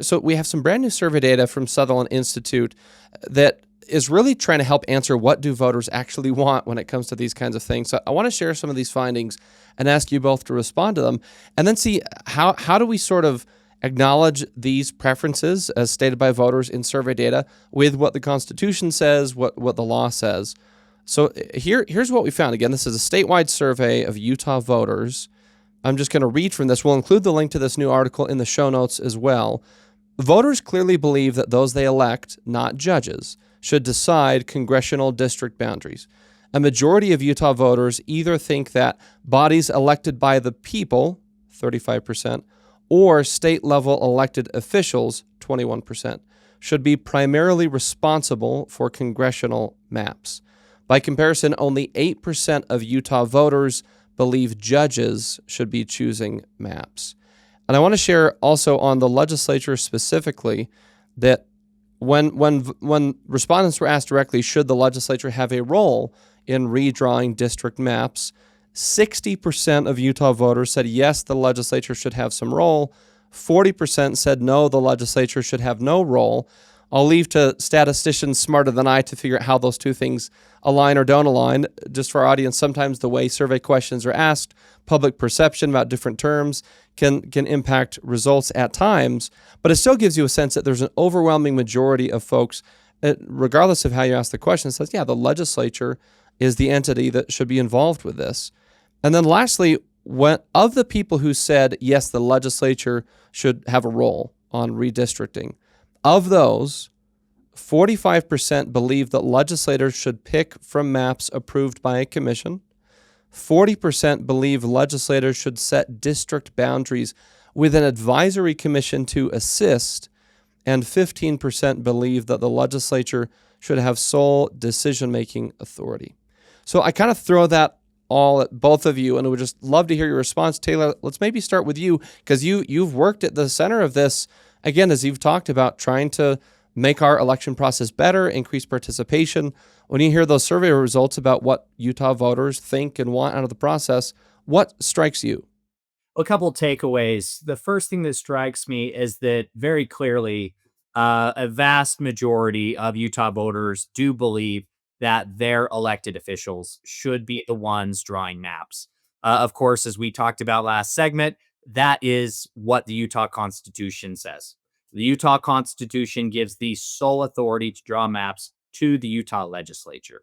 So we have some brand new survey data from Sutherland Institute that is really trying to help answer what do voters actually want when it comes to these kinds of things. So I want to share some of these findings and ask you both to respond to them, and then see how do we sort of acknowledge these preferences as stated by voters in survey data with what the Constitution says, what the law says. So here's what we found. Again, this is a statewide survey of Utah voters. I'm just going to read from this. We'll include the link to this new article in the show notes as well. Voters clearly believe that those they elect, not judges, should decide congressional district boundaries. A majority of Utah voters either think that bodies elected by the people, 35%, or state-level elected officials, 21%, should be primarily responsible for congressional maps. By comparison, only 8% of Utah voters believe judges should be choosing maps. And I want to share also on the legislature specifically that when respondents were asked directly, should the legislature have a role in redrawing district maps, 60% of Utah voters said yes, the legislature should have some role. 40% said no, the legislature should have no role. I'll leave to statisticians smarter than I to figure out how those two things align or don't align. Just for our audience, sometimes the way survey questions are asked, public perception about different terms can impact results at times, but it still gives you a sense that there's an overwhelming majority of folks, regardless of how you ask the question, says, yeah, the legislature is the entity that should be involved with this. And then lastly, of the people who said, yes, the legislature should have a role on redistricting, of those, 45% believe that legislators should pick from maps approved by a commission. 40% believe legislators should set district boundaries with an advisory commission to assist. And 15% believe that the legislature should have sole decision-making authority. So I kind of throw that all at both of you, and I would just love to hear your response. Taylor, let's maybe start with you, because you've worked at the center of this, again, as you've talked about trying to make our election process better, increase participation. When you hear those survey results about what Utah voters think and want out of the process, what strikes you? A couple takeaways. The first thing that strikes me is that very clearly, a vast majority of Utah voters do believe that their elected officials should be the ones drawing maps. Of course, as we talked about last segment, that is what the Utah Constitution says. The Utah Constitution gives the sole authority to draw maps to the Utah legislature.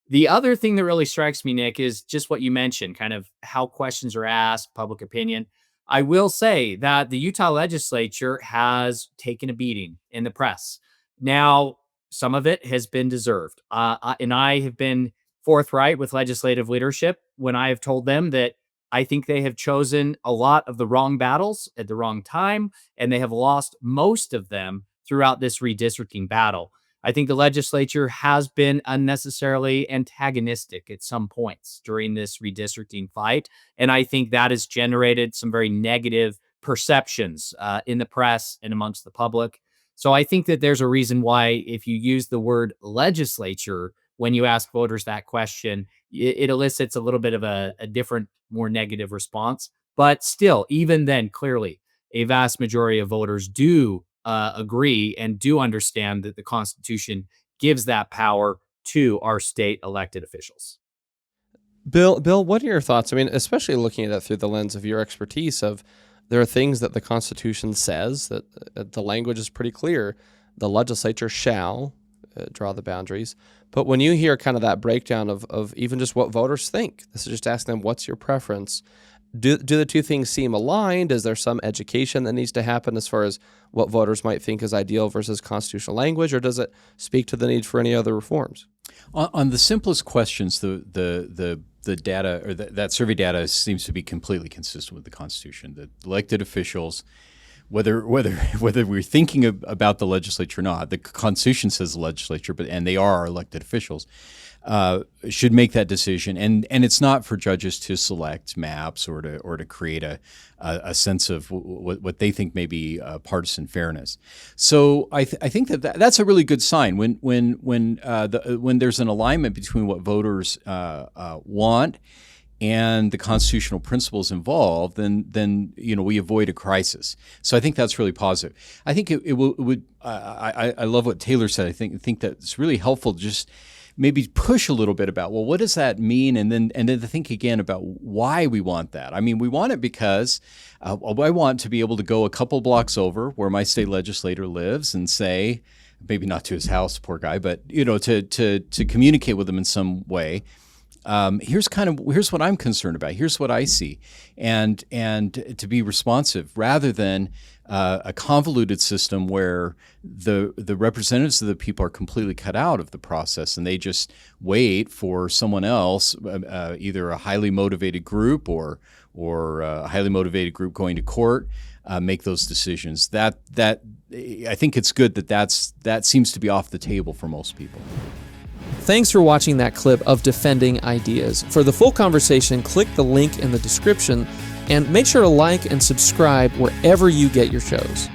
The other thing that really strikes me, Nick, is just what you mentioned, kind of how questions are asked, public opinion. I will say that the Utah legislature has taken a beating in the press. Now, some of it has been deserved. And I have been forthright with legislative leadership when I have told them that I think they have chosen a lot of the wrong battles at the wrong time, and they have lost most of them throughout this redistricting battle. I think the legislature has been unnecessarily antagonistic at some points during this redistricting fight. And I think that has generated some very negative perceptions in the press and amongst the public. So I think that there's a reason why if you use the word legislature when you ask voters that question, it elicits a little bit of a different, more negative response. But still, even then, clearly, a vast majority of voters do agree and do understand that the Constitution gives that power to our state elected officials. Bill, what are your thoughts? I mean, especially looking at it through the lens of your expertise of there are things that the Constitution says that the language is pretty clear. The legislature shall draw the boundaries. But when you hear kind of that breakdown of even just what voters think, this is just asking them, what's your preference? Do the two things seem aligned? Is there some education that needs to happen as far as what voters might think is ideal versus constitutional language, or does it speak to the need for any other reforms? On the simplest questions, the data or that survey data seems to be completely consistent with the Constitution. The elected officials, whether we're thinking about the legislature or not, the Constitution says the legislature, and they are our elected officials, should make that decision. And it's not for judges to select maps or to create a sense of what they think may be partisan fairness. So I think that's a really good sign when there's an alignment between what voters want and the constitutional principles involved, then we avoid a crisis. So I think that's really positive. I think it would. I love what Taylor said. I think that it's really helpful to just maybe push a little bit about, well, what does that mean? And then to think again about why we want that. I mean, we want it because I want to be able to go a couple blocks over where my state legislator lives and say, maybe not to his house, poor guy, but to communicate with him in some way. Here's what I'm concerned about. Here's what I see, and to be responsive rather than a convoluted system where the representatives of the people are completely cut out of the process and they just wait for someone else, either a highly motivated group or a highly motivated group going to court, make those decisions. That I think it's good that seems to be off the table for most people. Thanks for watching that clip of Defending Ideas. For the full conversation, click the link in the description and make sure to like and subscribe wherever you get your shows.